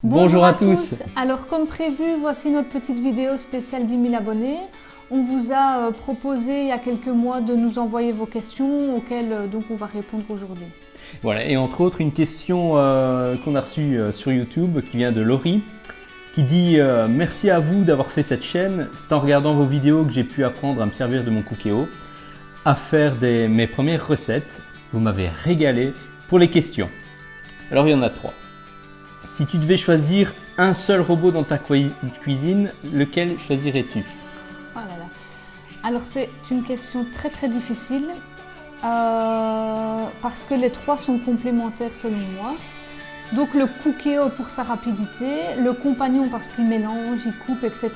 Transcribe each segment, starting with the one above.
Bonjour à tous. Alors comme prévu, voici notre petite vidéo spéciale 10 000 abonnés. On vous a proposé il y a quelques mois de nous envoyer vos questions auxquelles donc on va répondre aujourd'hui. Voilà, et entre autres une question qu'on a reçue sur YouTube qui vient de Laurie qui dit merci à vous d'avoir fait cette chaîne. C'est en regardant vos vidéos que j'ai pu apprendre à me servir de mon Cookéo, à faire mes premières recettes. Vous m'avez régalé pour les questions. Alors il y en a 3. Si tu devais choisir un seul robot dans ta cuisine, lequel choisirais-tu? Oh là là. Alors c'est une question très difficile parce que les 3 sont complémentaires selon moi. Donc le Cookéo pour sa rapidité, le compagnon parce qu'il mélange, il coupe, etc.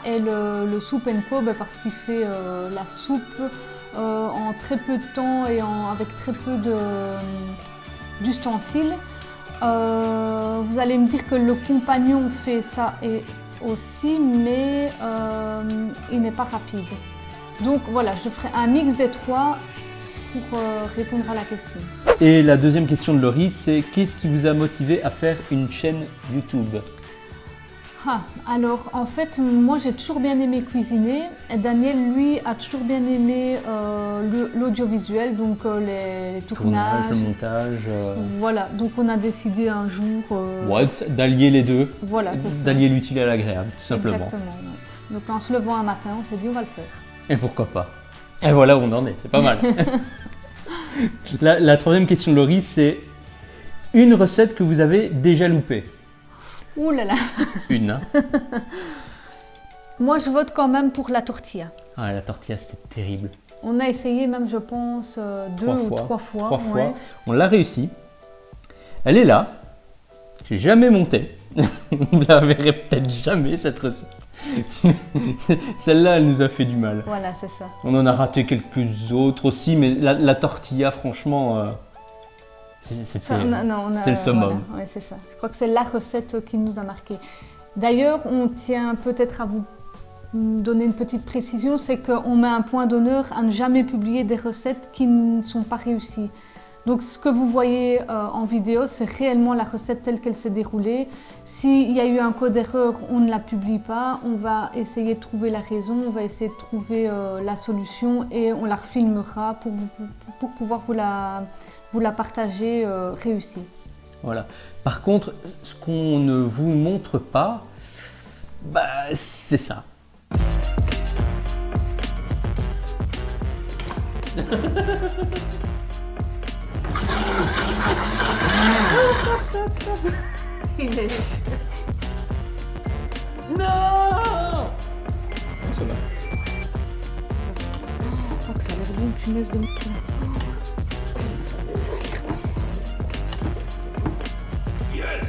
Et le Soup & Co parce qu'il fait la soupe en très peu de temps et avec très peu d'ustensiles. Vous allez me dire que le compagnon fait ça et aussi, mais il n'est pas rapide. Donc voilà, je ferai un mix des 3 pour répondre à la question. Et la deuxième question de Laurie, c'est qu'est-ce qui vous a motivé à faire une chaîne YouTube? Alors en fait, moi j'ai toujours bien aimé cuisiner. Et Daniel, lui, a toujours bien aimé l'audiovisuel, donc les tournages, le montage. Voilà, donc on a décidé un jour d'allier les deux, voilà, c'est ça. D'allier l'utile à l'agréable, tout simplement. Exactement. Donc en se levant un matin, on s'est dit on va le faire. Et pourquoi pas? Et voilà où on en est, c'est pas mal. La troisième question de Laurie, c'est une recette que vous avez déjà loupée. Ouh là là. Une, hein? Moi, je vote quand même pour la tortilla. Ah, la tortilla, c'était terrible. On a essayé même, je pense, 2 ou 3 fois. 3 fois. Ouais. On l'a réussi. Elle est là. J'ai jamais monté. Vous la verrez peut-être jamais, cette recette. Celle-là, elle nous a fait du mal. Voilà, c'est ça. On en a raté quelques autres aussi, mais la tortilla, franchement... C'était le summum. Voilà, ouais, c'est ça. Je crois que c'est la recette qui nous a marqué. D'ailleurs, on tient peut-être à vous donner une petite précision, c'est qu'on met un point d'honneur à ne jamais publier des recettes qui ne sont pas réussies. Donc ce que vous voyez en vidéo, c'est réellement la recette telle qu'elle s'est déroulée. S'il y a eu un code d'erreur, on ne la publie pas, on va essayer de trouver la raison, on va essayer de trouver la solution et on la refilmera pour pouvoir vous la partager réussie. Voilà. Par contre, ce qu'on ne vous montre pas, c'est ça. Il est... Non! Ça va. Je crois que ça a l'air bon, punaise de mouton. Ça a l'air bon. Yes!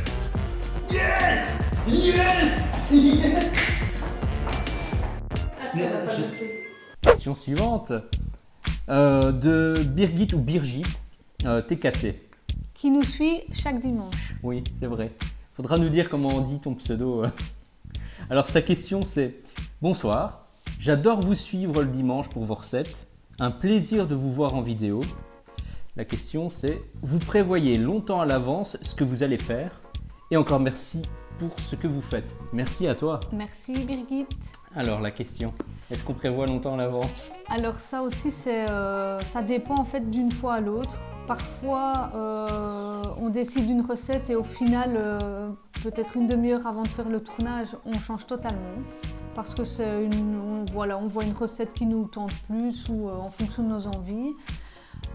Question suivante. De Birgit ou Birgit, TKT. Qui nous suit chaque dimanche. Oui, c'est vrai. Faudra nous dire comment on dit ton pseudo. Alors sa question c'est: bonsoir, j'adore vous suivre le dimanche pour vos recettes. Un plaisir de vous voir en vidéo. La question c'est: vous prévoyez longtemps à l'avance ce que vous allez faire? Et encore merci pour ce que vous faites. Merci à toi. Merci Birgit. Alors la question, est-ce qu'on prévoit longtemps à l'avance? Alors ça aussi, ça dépend en fait d'une fois à l'autre. Parfois, on décide d'une recette et au final, peut-être une demi-heure avant de faire le tournage, on change totalement. Parce que on voit une recette qui nous tente plus ou en fonction de nos envies.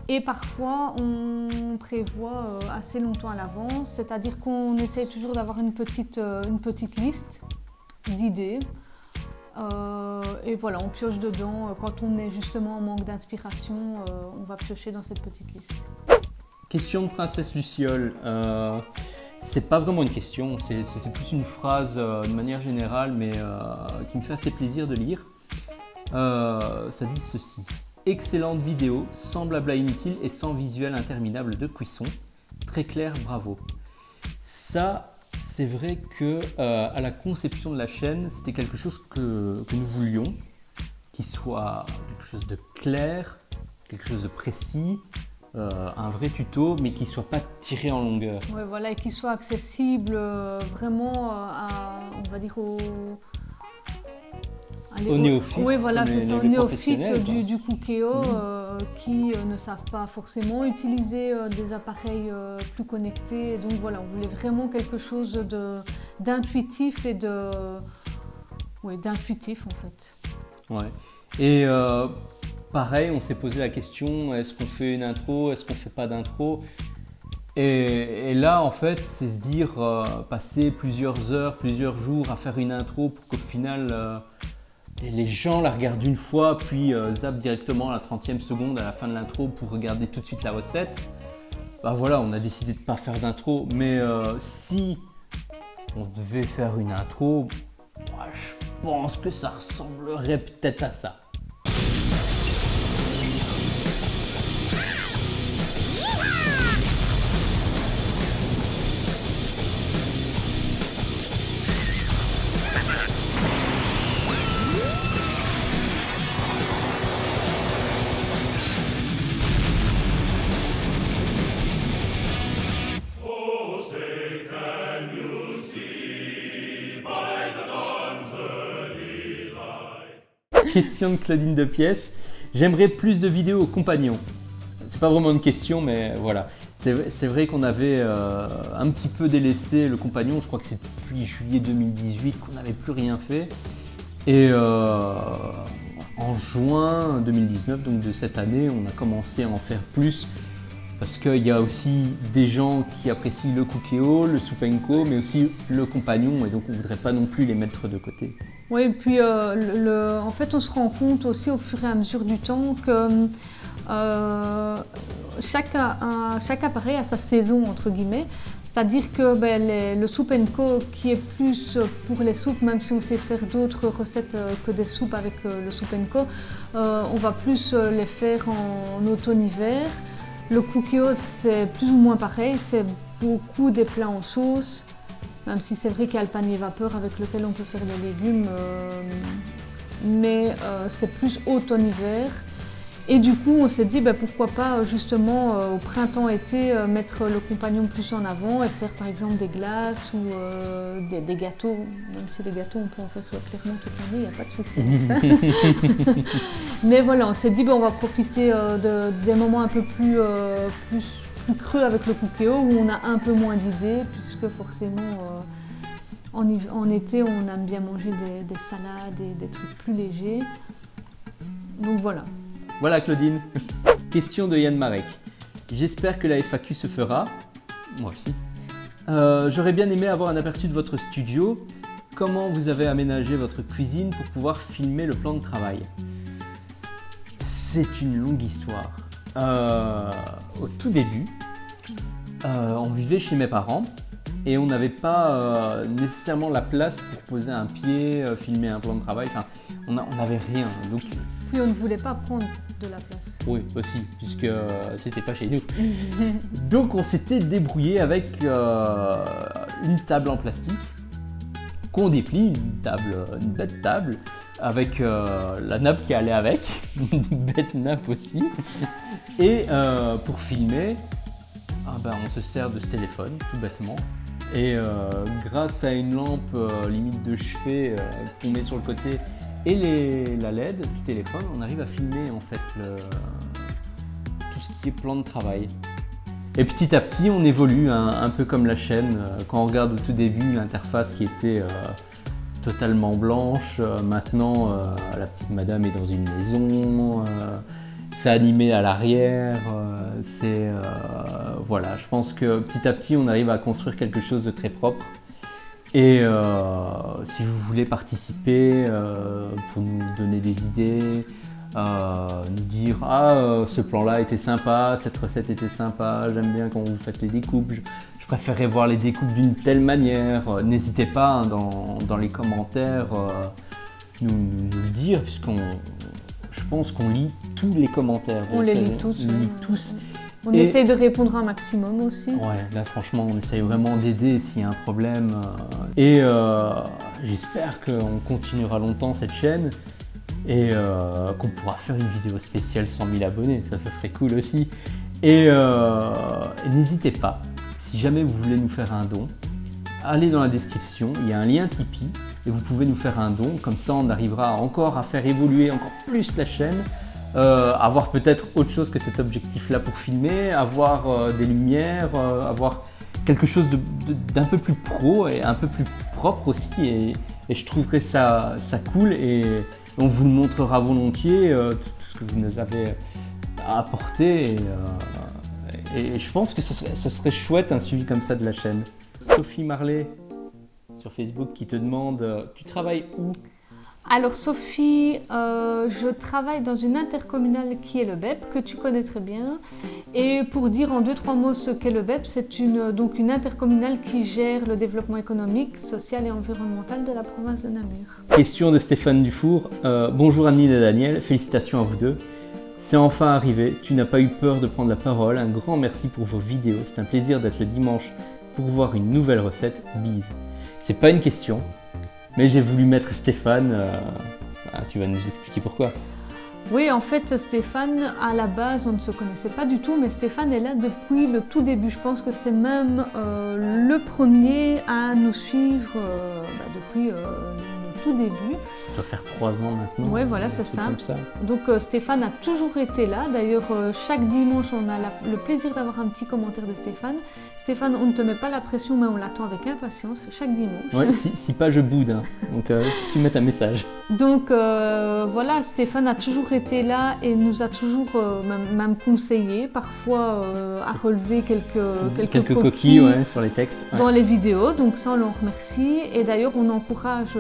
Et parfois, on prévoit assez longtemps à l'avance, c'est-à-dire qu'on essaye toujours d'avoir une petite liste d'idées. Et voilà, on pioche dedans. Quand on est justement en manque d'inspiration, on va piocher dans cette petite liste. Question de Princesse Luciole. C'est pas vraiment une question, c'est plus une phrase de manière générale, mais qui me fait assez plaisir de lire. Ça dit ceci: excellente vidéo, sans blabla inutile et sans visuel interminable de cuisson. Très clair, bravo. Ça, c'est vrai que à la conception de la chaîne, c'était quelque chose que nous voulions, qui soit quelque chose de clair, quelque chose de précis, un vrai tuto, mais qui ne soit pas tiré en longueur. Ouais, voilà, et qu'il soit accessible vraiment on va dire aux néophytes. Oui, voilà, c'est ça, aux néophytes du Cookéo qui ne savent pas forcément utiliser des appareils plus connectés. Et donc voilà, on voulait vraiment quelque chose d'intuitif et d'intuitif en fait. Ouais. Et pareil, on s'est posé la question, est-ce qu'on fait une intro, est-ce qu'on fait pas d'intro? Et là, en fait, c'est se dire, passer plusieurs heures, plusieurs jours à faire une intro pour qu'au final, les gens la regardent une fois, puis zappent directement à la 30e seconde à la fin de l'intro pour regarder tout de suite la recette. Bah voilà, on a décidé de ne pas faire d'intro, mais si on devait faire une intro, moi, je pense que ça ressemblerait peut-être à ça. Question de Claudine de Pièce. J'aimerais plus de vidéos aux compagnons. C'est pas vraiment une question, mais voilà. C'est vrai qu'on avait un petit peu délaissé le compagnon. Je crois que c'est depuis juillet 2018 qu'on n'avait plus rien fait. Et en juin 2019, donc de cette année, on a commencé à en faire plus. Parce qu'il y a aussi des gens qui apprécient le Cookéo, le Soupenko, mais aussi le compagnon, et donc on ne voudrait pas non plus les mettre de côté. Oui, et puis en fait on se rend compte aussi au fur et à mesure du temps que chaque appareil a sa saison entre guillemets, c'est-à-dire que le Soupenko qui est plus pour les soupes, même si on sait faire d'autres recettes que des soupes avec le Soupenko, on va plus les faire en automne-hiver. Le Cookéo c'est plus ou moins pareil, c'est beaucoup des plats en sauce, même si c'est vrai qu'il y a le panier vapeur avec lequel on peut faire des légumes, mais c'est plus automne-hiver. Et du coup, on s'est dit pourquoi pas justement au printemps-été mettre le compagnon plus en avant et faire par exemple des glaces ou des gâteaux. Même si les gâteaux, on peut en faire clairement toute l'année, il n'y a pas de souci avec ça. Mais voilà, on s'est dit on va profiter des moments un peu plus creux avec le Cookéo où on a un peu moins d'idées puisque forcément en été, on aime bien manger des salades et des trucs plus légers. Donc voilà. Voilà Claudine. Question de Yann Marek. J'espère que la FAQ se fera. Moi aussi. J'aurais bien aimé avoir un aperçu de votre studio. Comment vous avez aménagé votre cuisine pour pouvoir filmer le plan de travail? C'est une longue histoire. Au tout début, on vivait chez mes parents et on n'avait pas nécessairement la place pour poser un pied, filmer un plan de travail. Enfin, on n'avait rien. Donc, puis on ne voulait pas prendre de la place. Oui, aussi, puisque c'était pas chez nous. Donc on s'était débrouillé avec une table en plastique qu'on déplie, une bête table, avec la nappe qui allait avec, une bête nappe aussi. Et pour filmer, on se sert de ce téléphone, tout bêtement. Et grâce à une lampe limite de chevet qu'on met sur le côté, et la LED du téléphone, on arrive à filmer en fait tout ce qui est plan de travail. Et petit à petit, on évolue un peu comme la chaîne. Quand on regarde au tout début l'interface qui était totalement blanche, maintenant la petite madame est dans une maison, c'est animé à l'arrière, voilà. Je pense que petit à petit, on arrive à construire quelque chose de très propre. Et si vous voulez participer pour nous donner des idées, nous dire ce plan-là était sympa, cette recette était sympa, j'aime bien quand vous faites les découpes, je préférerais voir les découpes d'une telle manière, n'hésitez pas dans les commentaires nous le dire, je pense qu'on lit tous les commentaires. On les lit tous. On essaye de répondre un maximum aussi. Ouais, là franchement, on essaye vraiment d'aider s'il y a un problème. Et j'espère qu'on continuera longtemps cette chaîne et qu'on pourra faire une vidéo spéciale 100 000 abonnés. Ça serait cool aussi. Et n'hésitez pas, si jamais vous voulez nous faire un don, allez dans la description, il y a un lien Tipeee et vous pouvez nous faire un don, comme ça on arrivera encore à faire évoluer encore plus la chaîne, avoir peut-être autre chose que cet objectif-là pour filmer, avoir des lumières, avoir quelque chose d'un peu plus pro et un peu plus propre aussi, et je trouverais ça cool, et on vous le montrera volontiers, tout ce que vous nous avez apporté, et je pense que ça serait chouette un suivi comme ça de la chaîne. Sophie Marley sur Facebook qui te demande tu travailles où? Alors Sophie, je travaille dans une intercommunale qui est le BEP, que tu connais très bien. Et pour dire en 2-3 mots ce qu'est le BEP, c'est donc une intercommunale qui gère le développement économique, social et environnemental de la province de Namur. Question de Stéphane Dufour. Bonjour Anne-Lyne et Daniel, félicitations à vous deux. C'est enfin arrivé, tu n'as pas eu peur de prendre la parole. Un grand merci pour vos vidéos, c'est un plaisir d'être le dimanche pour voir une nouvelle recette. Bise. C'est pas une question, mais j'ai voulu mettre Stéphane, tu vas nous expliquer pourquoi. Oui, en fait, Stéphane, à la base, on ne se connaissait pas du tout, mais Stéphane est là depuis le tout début. Je pense que c'est même le premier à nous suivre depuis le tout début. Ça doit faire 3 ans maintenant. Oui, voilà, c'est ça. Comme ça. Donc Stéphane a toujours été là. D'ailleurs, chaque dimanche, on a le plaisir d'avoir un petit commentaire de Stéphane. Stéphane, on ne te met pas la pression, mais on l'attend avec impatience chaque dimanche. Ouais, si pas, je boude. Hein. Donc, tu mets un message. Donc voilà, Stéphane a toujours été là et nous a toujours même conseillé, parfois à relever quelques coquilles ouais, sur les textes. Ouais. Dans les vidéos, donc ça on l'en remercie. Et d'ailleurs on encourage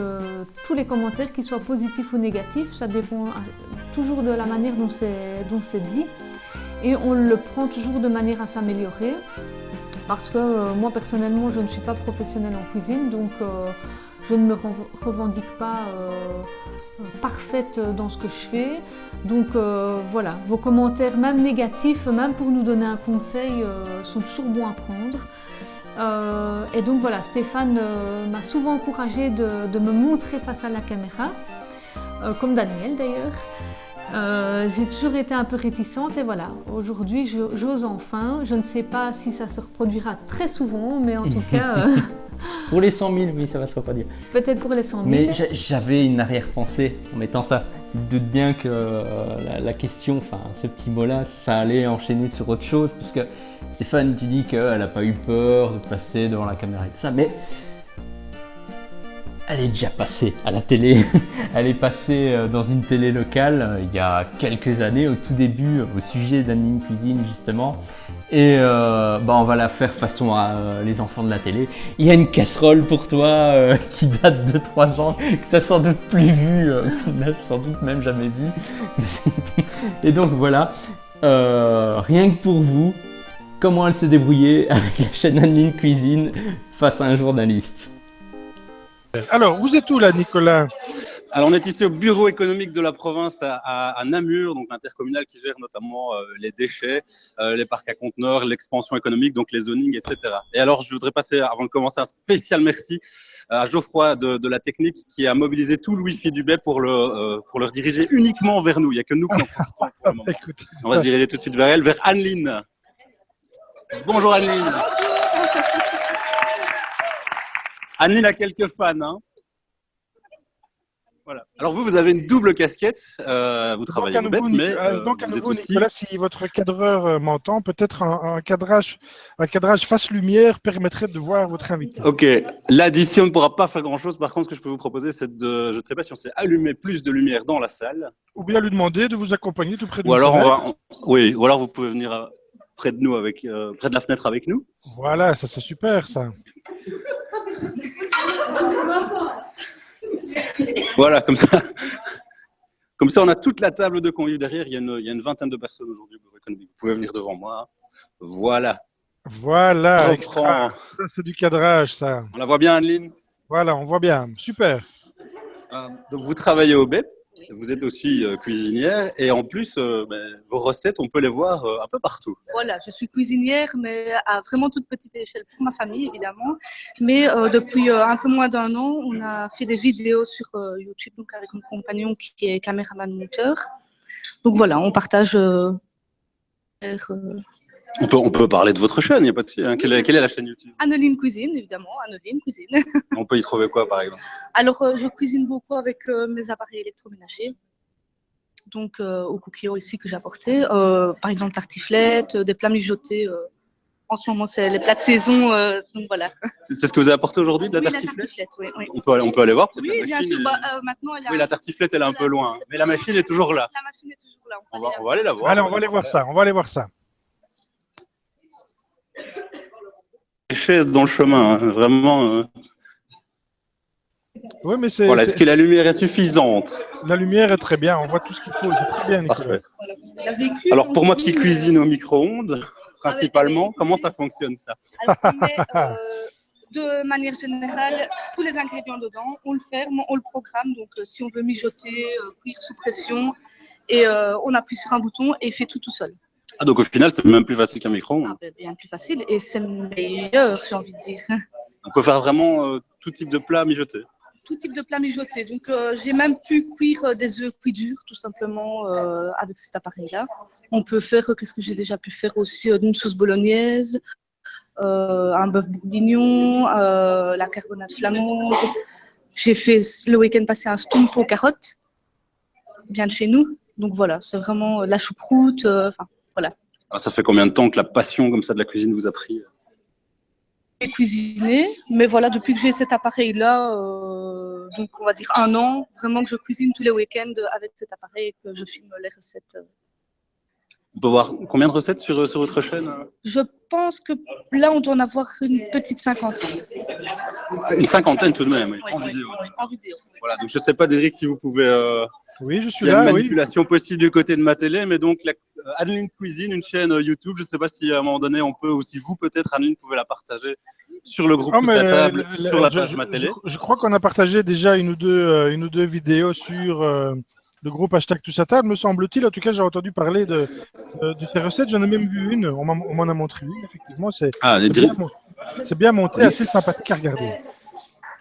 tous les commentaires, qu'ils soient positifs ou négatifs, ça dépend toujours de la manière dont c'est dit. Et on le prend toujours de manière à s'améliorer. Parce que moi personnellement je ne suis pas professionnelle en cuisine, donc je ne me revendique pas parfaite dans ce que je fais. Donc voilà, vos commentaires, même négatifs, même pour nous donner un conseil, sont toujours bons à prendre. Et donc voilà, Stéphane m'a souvent encouragée de me montrer face à la caméra, comme Daniel d'ailleurs. J'ai toujours été un peu réticente et voilà, aujourd'hui j'ose enfin. Je ne sais pas si ça se reproduira très souvent, mais en tout cas... Pour les 100 000, oui, ça va se reproduire. Peut-être pour les 100 000. Mais j'avais une arrière-pensée en mettant ça. Tu te doutes bien que la question, enfin ce petit mot-là, ça allait enchaîner sur autre chose, parce que Stéphane, tu dis qu'elle n'a pas eu peur de passer devant la caméra et tout ça, mais... Elle est déjà passée à la télé, elle est passée dans une télé locale il y a quelques années, au tout début, au sujet d'Anne-Lyne Cuisine justement. Et on va la faire façon à les enfants de la télé. Il y a une casserole pour toi qui date de 3 ans, que tu n'as sans doute plus vue, que tu n'as sans doute même jamais vue. Et donc voilà, rien que pour vous, comment elle se débrouillait avec la chaîne Anne-Lyne Cuisine face à un journaliste. Alors, vous êtes où là, Nicolas? Alors, on est ici au bureau économique de la province à Namur, donc intercommunal qui gère notamment les déchets, les parcs à conteneurs, l'expansion économique, donc les zonings, etc. Et alors, je voudrais passer, avant de commencer, un spécial merci à Geoffroy de la technique qui a mobilisé tout le Wi-Fi du BEP pour le rediriger uniquement vers nous. Il n'y a que nous qui en profitons pour le moment. Écoute, on va se diriger tout de suite vers elle, vers Anne-Lyne. Bonjour Anne-Lyne. Anne-Lyne a quelques fans, hein. Voilà. Alors vous avez une double casquette, vous travaillez au BEP, mais donc à vous nouveau, êtes aussi... Nicolas, si votre cadreur m'entend, peut-être un cadrage face lumière permettrait de voir votre invité. Ok, là d'ici on ne pourra pas faire grand-chose. Par contre, ce que je peux vous proposer, c'est de, je ne sais pas si on sait allumer plus de lumière dans la salle. Ou bien lui demander de vous accompagner tout près de Ou alors fenêtre. oui, ou alors vous pouvez venir près de nous, près de la fenêtre avec nous. Voilà, ça c'est super ça. Voilà, comme ça. Comme ça, on a toute la table de convives derrière. Il y a une vingtaine de personnes aujourd'hui au bureau économique. Vous pouvez venir devant moi. Voilà. Voilà, extra. Ça, c'est du cadrage, ça. On la voit bien, Anne-Lyne? Voilà, on voit bien. Super. Donc, vous travaillez au BEP. Vous êtes aussi cuisinière. Et en plus, vos recettes, on peut les voir un peu partout. Voilà, je suis cuisinière, mais à vraiment toute petite échelle pour ma famille, évidemment. Mais depuis un peu moins d'1 an, on a fait des vidéos sur YouTube, donc avec mon compagnon qui est caméraman monteur. Donc voilà, on partage On peut parler de votre chaîne, il n'y a pas de souci, hein. Quelle est la chaîne YouTube? Anneline Cuisine, évidemment, Anneline Cuisine. On peut y trouver quoi, par exemple? Alors, je cuisine beaucoup avec mes appareils électroménagers. Donc, au Cookio ici que j'ai apporté. Par exemple, tartiflettes, des plats mijotés. En ce moment, c'est les plats de saison. Donc, voilà. C'est ce que vous avez apporté aujourd'hui, de la Oui, tartiflette? la tartiflette, oui. Oui, On peut aller voir peut-être oui la bien machine. sûr. Maintenant, elle a... Oui, la tartiflette, elle est un peu loin, mais la machine est toujours là. La machine est toujours là. On va aller la voir. Allez, on va aller voir ça. On va aller voir ça. Les chaises dans le chemin, hein, vraiment. Oui, mais c'est, Voilà, est-ce que la lumière est suffisante? la lumière est très bien. On voit tout ce qu'il faut. C'est très bien, Nicolas. Parfait. La véhicule, Alors, pour moi qui cuisine au micro-ondes, principalement, comment ça fonctionne ça? alors, on met, de manière générale, tous les ingrédients dedans, on le ferme, on le programme. Donc, si on veut mijoter, cuire sous pression, et on appuie sur un bouton et il fait tout seul. Ah, donc au final, c'est même plus facile qu'un micro-ondes. Ah, bien plus facile et c'est meilleur, j'ai envie de dire. On peut faire vraiment tout type de plat mijoté. Tout type de plat mijoté. Donc, j'ai même pu cuire des œufs cuits durs, tout simplement, avec cet appareil-là. On peut faire, qu'est-ce que j'ai déjà pu faire aussi, une sauce bolognaise, un bœuf bourguignon, la carbonate flamande. J'ai fait le week-end passé un stump aux carottes, bien de chez nous. Donc voilà, c'est vraiment la choucroute. Voilà. Alors, ça fait combien de temps que la passion comme ça de la cuisine vous a pris? J'ai cuisiné, mais voilà, depuis que j'ai cet appareil-là, donc on va dire 1 an, vraiment que je cuisine tous les week-ends avec cet appareil et que je filme les recettes. On peut voir combien de recettes sur votre chaîne? Je pense que là, on doit en avoir une petite cinquantaine. Une cinquantaine tout de même, oui, Oui, en oui, vidéo. oui, en vidéo. Voilà, donc je ne sais pas, Dédric, si vous pouvez. Oui, je suis Il y a là. une Oui. manipulation possible du côté de ma télé, mais donc Anneline Cuisine, une chaîne YouTube, je ne sais pas si à un moment donné on peut, ou si vous peut-être, Anneline, pouvez la partager sur le groupe Oh, Tous mais à table, sur la page ma télé. je crois qu'on a partagé déjà une ou deux vidéos sur le groupe hashtag Tous à table, me semble-t-il. En tout cas, j'ai entendu parler de ces recettes. J'en ai même vu une. On m'en a montré une. Effectivement, c'est bien monté, assez sympathique à regarder.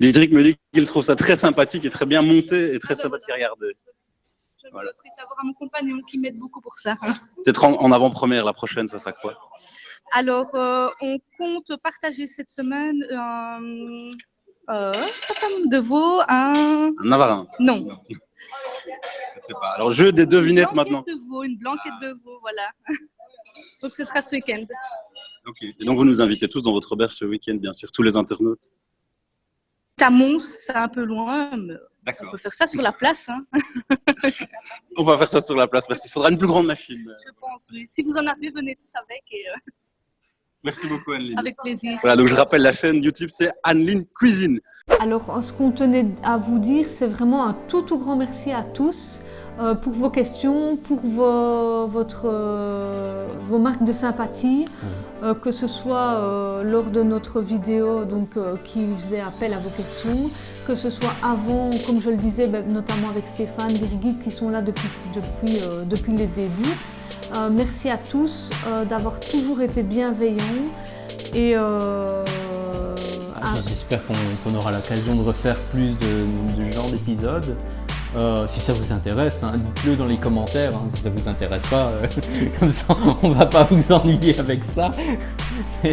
Dédric me dit qu'il trouve ça très sympathique et très bien monté et très sympathique à regarder. Je vais offrir savoir à mon compagnon qui m'aide beaucoup pour ça. Peut-être en avant-première, la prochaine, ça sera quoi? Alors, on compte partager cette semaine de veau, Un Navarin? Non. Je ne sais pas. Alors, jeu des devinettes maintenant. Une blanquette de veau, voilà. Donc, ce sera ce week-end. Ok. Et donc, vous nous invitez tous dans votre auberge ce week-end, bien sûr, tous les internautes. À Mons, c'est un peu loin, mais on D'accord. peut faire ça sur la place. Hein. On va faire ça sur la place, merci. Il faudra une plus grande machine. Je pense, oui. Si vous en avez, venez tous avec et Merci beaucoup, Anneline. avec plaisir. Voilà, donc je rappelle la chaîne YouTube, c'est Anneline Cuisine. Alors, ce qu'on tenait à vous dire, c'est vraiment un tout grand merci à tous pour vos questions, pour vos marques de sympathie, que ce soit lors de notre vidéo qui faisait appel à vos questions, que ce soit avant, comme je le disais, notamment avec Stéphane, Birgit, qui sont là depuis les débuts. Merci à tous d'avoir toujours été bienveillants et j'espère qu'on aura l'occasion de refaire plus de genre d'épisodes. Si ça vous intéresse, hein, dites-le dans les commentaires. Hein, si ça vous intéresse pas, comme ça on va pas vous ennuyer avec ça.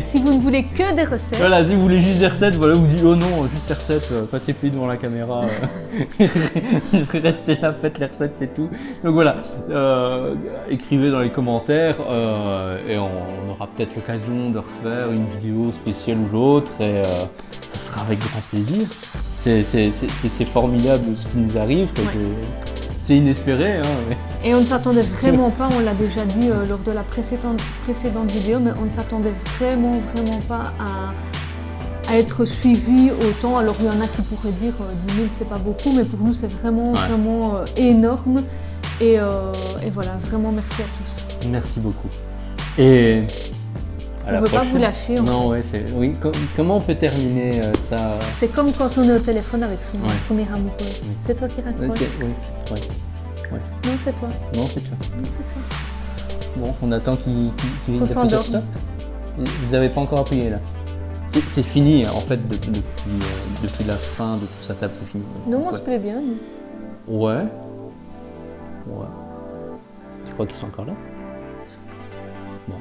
Si vous ne voulez que des recettes. Voilà, si vous voulez juste des recettes, voilà, vous dites oh non, juste des recettes, passez plus devant la caméra, restez là, faites les recettes, c'est tout. Donc voilà, écrivez dans les commentaires et on aura peut-être l'occasion de refaire une vidéo spéciale ou l'autre et ça sera avec grand plaisir. C'est formidable ce qui nous arrive, c'est inespéré. Hein, mais... Et on ne s'attendait vraiment pas, on l'a déjà dit lors de la précédente vidéo, mais on ne s'attendait vraiment pas à être suivi autant. Alors il y en a qui pourraient dire 10 000 c'est pas beaucoup, mais pour nous c'est vraiment énorme. Et voilà, vraiment merci à tous. Merci beaucoup. Et on ne veut pas vous lâcher. Non, oui. Comment on peut terminer ça? C'est comme quand on est au téléphone avec son premier amoureux. Oui. C'est toi qui raccroche. Oui. Non, c'est toi. Non, c'est toi. Non, c'est toi. Bon, on attend qu'il s'endorme. Stop. Vous n'avez pas encore appuyé là. C'est fini en fait depuis la fin de Tous à table, c'est fini. Non, on se plaît bien. Ouais. Tu crois qu'ils sont encore là? Bon.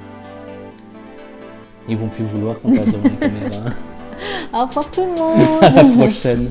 Ils vont plus vouloir qu'on passe devant les caméras. Au revoir tout le monde. À la prochaine.